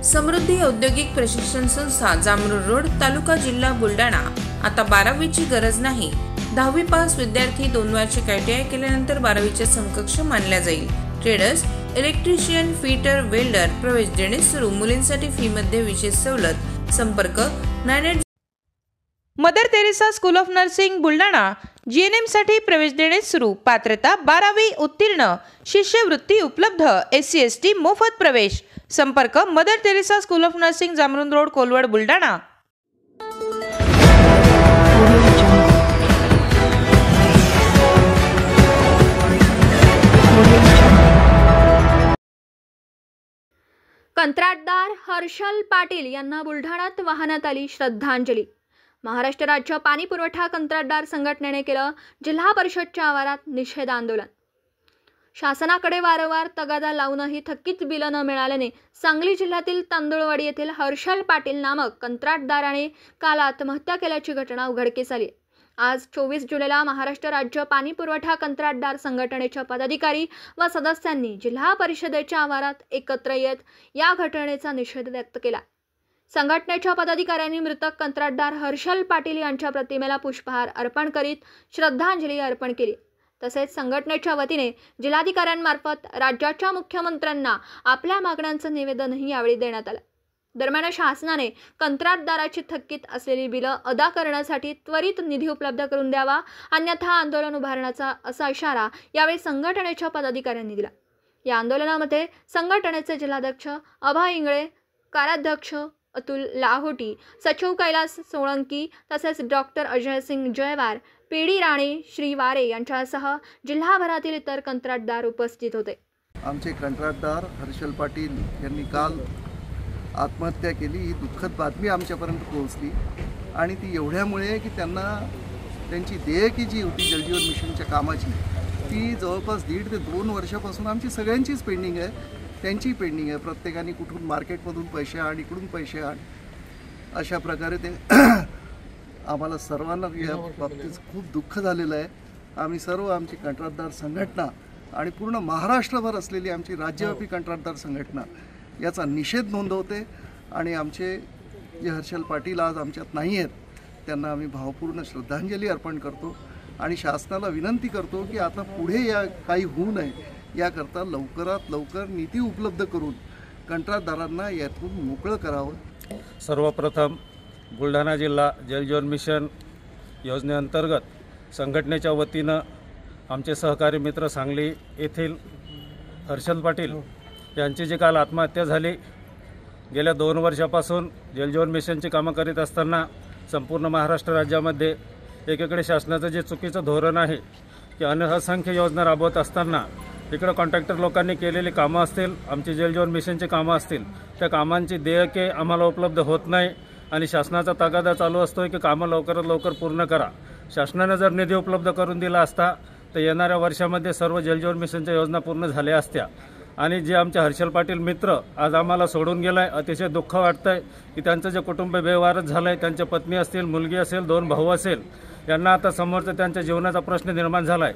समृद्धी औद्योगिक प्रशिक्षण संस्था जामरूड रोड तालुका जिल्हा बुलढाणा। आता 12वीची गरज नाही। 10वी पास विद्यार्थी 2 वार्षिक ITI केल्यानंतर 12वीच्या समकक्ष मानल्या जाईल। ट्रेडर्स, इलेक्ट्रिशियन, फिटर, वेल्डर प्रवेश देणे सुरू। मुलींसाठी फी मध्ये विशेष सवलत। संपर्क 98 Mother Teresa school of nursing Buldhana. GNM साठी प्रवेश देणे सुरू। पात्रता 12वी उत्तीर्ण। शिष्यवृत्ती उपलब्ध। SC ST मोफत प्रवेश। संपर्क Mother Teresa school of nursing Jamrun road Kolwad Buldhana. कंत्राटदार हर्षल पाटील यांना बुलढाण्यात वाहण्यात आली श्रद्धांजली। महाराष्ट्र राज्य पाणी पुरवठा कंत्राटदार संघटनेने केलं जिल्हा परिषदच्या आवारात निषेध आंदोलन। शासनाकडे वारंवार तगादा लावूनही थकीत बिल न मिळाल्याने सांगली जिल्ह्यातील तांदुळवाडी येथील हर्षल पाटील नामक कंत्राटदाराने काल आत्महत्या केल्याची घटना उघडकीस आली। आज 24 जुलैला महाराष्ट्र राज्य पाणी पुरवठा कंत्राटदार संघटनेच्या पदाधिकारी व सदस्यांनी जिल्हा परिषदेच्या आवारात एकत्र येत या घटनेचा निषेध व्यक्त केला। संघटनेच्या पदाधिकाऱ्यांनी मृतक कंत्राटदार हर्षल पाटील यांच्या प्रतिमेला पुष्पहार अर्पण करीत श्रद्धांजली अर्पण केली। तसेच संघटनेच्या वतीने जिल्हाधिकाऱ्यांमार्फत राज्याच्या मुख्यमंत्र्यांना आपल्या मागण्यांचं निवेदनही यावेळी देण्यात आलं। दरम्यान शासनाने कंत्राटदाराची थकीत असलेली बिलं अदा करण्यासाठी त्वरित निधी उपलब्ध करून द्यावा, अन्यथा आंदोलन उभारण्याचा असा इशारा यावेळी संघटनेच्या पदाधिकाऱ्यांनी दिला। या आंदोलनामध्ये संघटनेचे जिल्हाध्यक्ष अभय इंगळे, कार्याध्यक्ष अतुल लाहोटी, सचिव कैलास सोळंकी तसेच डॉक्टर अजय सिंग जयवार, PD राणे, श्री वारे यांच्यासह जिल्हाभरातील इतर कंत्राटदार उपस्थित होते। आमचे कंत्राटदार हर्षल पाटील यांनी काल आत्महत्या केली। ही दुःखद बातमी आमच्यापर्यंत पोहोचली आणि ती एवढ्यामुळे की त्यांना त्यांची देयकी जी होती जलजीवन मिशनच्या कामाची ती जवळपास 1.5 ते 2 वर्षापासून आमची सगळ्यांचीच पेंडिंग आहे, त्यांची पेंडिंग आहे। प्रत्येकाने कुठून मार्केटमधून पैसे आण, इकडून पैसे आण, अशा प्रकारे ते आम्हाला सर्वांना या बाबतीत खूप दुःख झालेलं आहे। आम्ही सर्व आमची कंत्राटदार संघटना आणि पूर्ण महाराष्ट्रभर असलेली आमची राज्यव्यापी कंत्राटदार संघटना याचा निषेध नोंदवते आणि आमचे जे हर्षल पाटील आज आमच्यात नाही आहेत त्यांना आम्ही भावपूर्ण श्रद्धांजली अर्पण करतो आणि शासनाला विनंती करतो की आता पुढे या काही होऊ नये याकरता लवकरात लवकर नीती उपलब्ध करून कंत्राटदारांना यातून मोकळं करावं। सर्वप्रथम बुलढाणा जिल्हा जलजीवन मिशन योजनेअंतर्गत संघटनेच्या वतीनं आमचे सहकारी मित्र सांगली येथील हर्षल पाटील यांची जी काल आत्महत्या झाली, गेल्या 2 वर्षापासून जलजीवन मिशनची कामं करीत असताना संपूर्ण महाराष्ट्र राज्यामध्ये एकीकडे शासनाचं जे चुकीचं धोरण आहे की असंख्य योजना राबवत असताना इकडं कॉन्ट्रॅक्टर लोकांनी केलेली कामं असतील, आमची जलजीवन मिशनची कामं असतील, त्या कामांची देयके आम्हाला उपलब्ध होत नाही आणि शासनाचा तगादा चालू असतो की कामं लवकरात लवकर पूर्ण करा। शासनाने जर निधी उपलब्ध करून दिला असता तर येणाऱ्या वर्षामध्ये सर्व जलजीवन मिशनच्या योजना पूर्ण झाल्या असत्या आणि जे आमचे हर्षल पाटील मित्र आज आम्हाला सोडून गेलाय, अतिशय दुःख वाटतंय की त्यांचं जे कुटुंब बेवारस झालंय, त्यांच्या पत्नी असतील, मुलगी असेल, 2 भाऊ असेल, यांना आता समोरचा त्यांच्या जीवनाचा प्रश्न निर्माण झालाय।